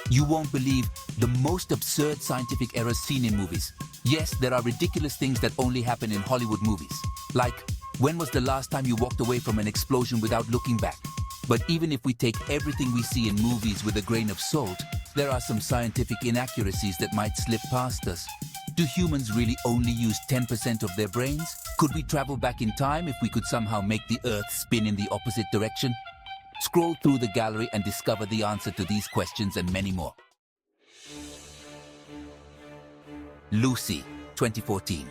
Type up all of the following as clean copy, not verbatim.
You won't believe the most absurd scientific errors seen in movies. Yes, there are ridiculous things that only happen in Hollywood movies. Like, when was the last time you walked away from an explosion without looking back? But even if we take everything we see in movies with a grain of salt, there are some scientific inaccuracies that might slip past us. Do humans really only use 10% of their brains? Could we travel back in time if we could somehow make the Earth spin in the opposite direction? Scroll through the gallery and discover the answer to these questions and many more. Lucy, 2014.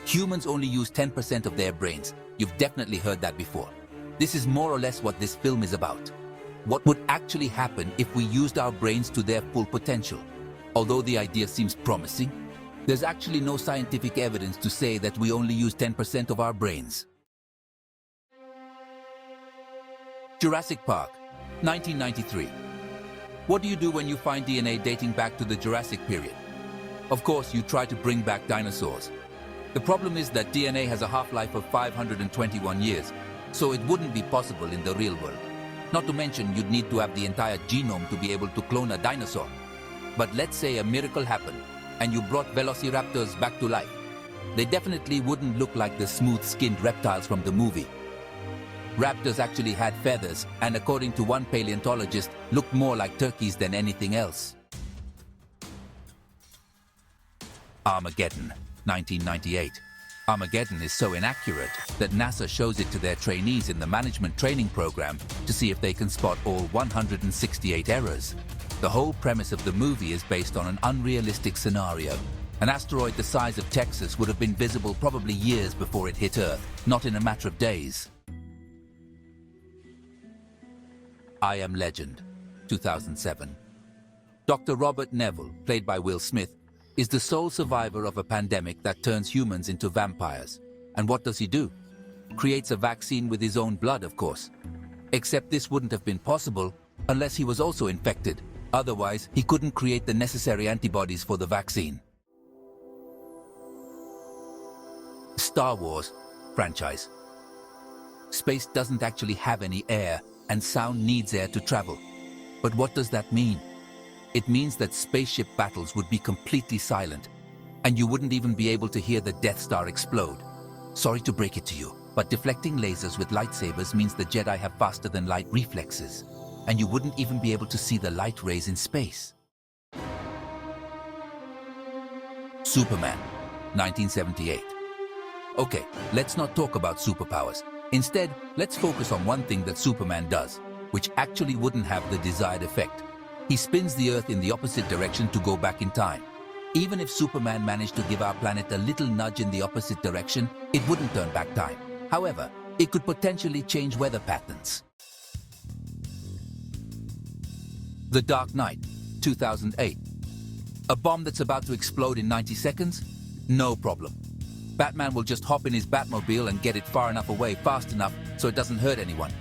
Humans only use 10% of their brains. You've definitely heard that before. This is more or less what this film is about. What would actually happen if we used our brains to their full potential? Although the idea seems promising, there's actually no scientific evidence to say that we only use 10% of our brains. Jurassic Park, 1993. What do you do when you find DNA dating back to the Jurassic period? Of course, you try to bring back dinosaurs. The problem is that DNA has a half-life of 521 years, so it wouldn't be possible in the real world. Not to mention, you'd need to have the entire genome to be able to clone a dinosaur. But let's say a miracle happened, and you brought velociraptors back to life. They definitely wouldn't look like the smooth-skinned reptiles from the movie. Raptors actually had feathers, and according to one paleontologist, looked more like turkeys than anything else. Armageddon, 1998. Armageddon is so inaccurate that NASA shows it to their trainees in the management training program to see if they can spot all 168 errors. The whole premise of the movie is based on an unrealistic scenario. An asteroid the size of Texas would have been visible probably years before it hit Earth, not in a matter of days. I Am Legend, 2007. Dr. Robert Neville, played by Will Smith, is the sole survivor of a pandemic that turns humans into vampires. And what does he do? Creates a vaccine with his own blood, of course. Except this wouldn't have been possible unless he was also infected. Otherwise, he couldn't create the necessary antibodies for the vaccine. Star Wars franchise. Space doesn't actually have any air, and sound needs air to travel. But what does that mean? It means that spaceship battles would be completely silent, and you wouldn't even be able to hear the Death Star explode. Sorry to break it to you, but deflecting lasers with lightsabers means the Jedi have faster-than-light reflexes, and you wouldn't even be able to see the light rays in space. Superman, 1978. Okay, let's not talk about superpowers. Instead, let's focus on one thing that Superman does, which actually wouldn't have the desired effect. He spins the Earth in the opposite direction to go back in time. Even if Superman managed to give our planet a little nudge in the opposite direction, it wouldn't turn back time. However, it could potentially change weather patterns. The Dark Knight, 2008. A bomb that's about to explode in 90 seconds? No problem. Batman will just hop in his Batmobile and get it far enough away fast enough so it doesn't hurt anyone.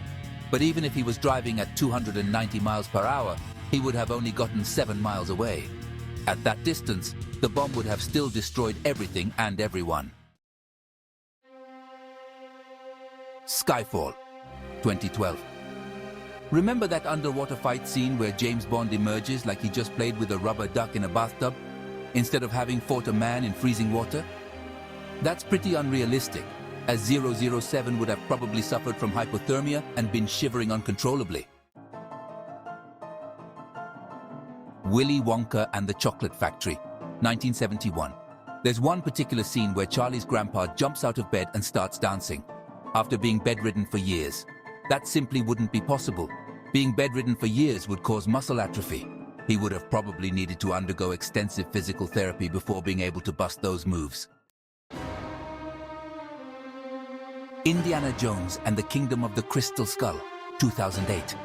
But even if he was driving at 290 miles per hour, he would have only gotten 7 miles away. At that distance, the bomb would have still destroyed everything and everyone. Skyfall, 2012. Remember that underwater fight scene where James Bond emerges like he just played with a rubber duck in a bathtub, instead of having fought a man in freezing water? That's pretty unrealistic, as 007 would have probably suffered from hypothermia and been shivering uncontrollably. Willy Wonka and the Chocolate Factory, 1971. There's one particular scene where Charlie's grandpa jumps out of bed and starts dancing, after being bedridden for years. That simply wouldn't be possible. Being bedridden for years would cause muscle atrophy. He would have probably needed to undergo extensive physical therapy before being able to bust those moves. Indiana Jones and the Kingdom of the Crystal Skull, 2008.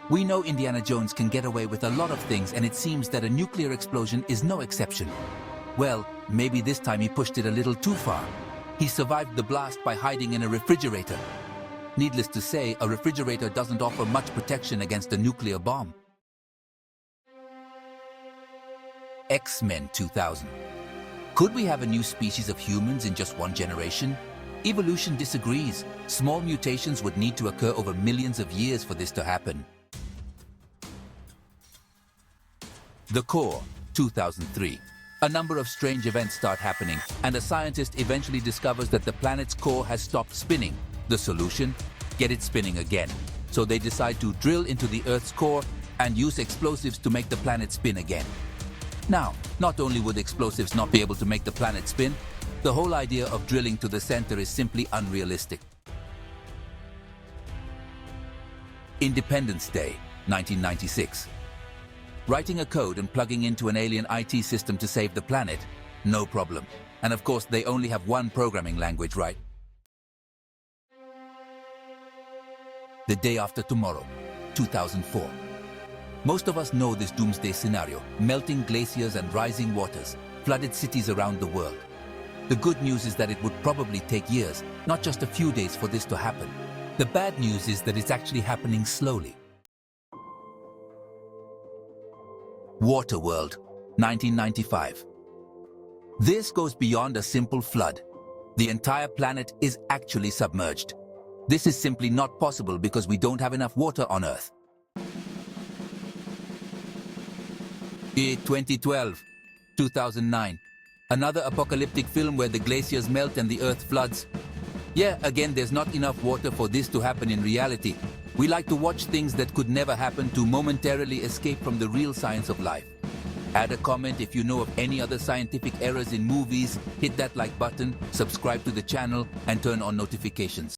We know Indiana Jones can get away with a lot of things, and it seems that a nuclear explosion is no exception. Well, maybe this time he pushed it a little too far. He survived the blast by hiding in a refrigerator. Needless to say, a refrigerator doesn't offer much protection against a nuclear bomb. XMen 2000. Could we have a new species of humans in just one generation? Evolution disagrees. Small mutations would need to occur over millions of years for this to happen. The core, 2003. A number of strange events start happening, and a scientist eventually discovers that the planet's core has stopped spinning. The solution? Get it spinning again. So they decide to drill into the Earth's core and use explosives to make the planet spin again. Now, not only would explosives not be able to make the planet spin, the whole idea of drilling to the center is simply unrealistic. Independence Day, 1996. Writing a code and plugging into an alien IT system to save the planet? No problem. And of course, they only have one programming language, right? The Day After Tomorrow, 2004. Most of us know this doomsday scenario: melting glaciers and rising waters, flooded cities around the world. The good news is that it would probably take years, not just a few days, for this to happen. The bad news is that it's actually happening slowly. Waterworld, 1995. This goes beyond a simple flood. The entire planet is actually submerged. This is simply not possible because we don't have enough water on Earth. 2012, 2009. Another apocalyptic film where the glaciers melt and the Earth floods. Yeah, again, there's not enough water for this to happen in reality. We like to watch things that could never happen to momentarily escape from the real science of life. Add a comment if you know of any other scientific errors in movies, hit that like button, subscribe to the channel, and turn on notifications.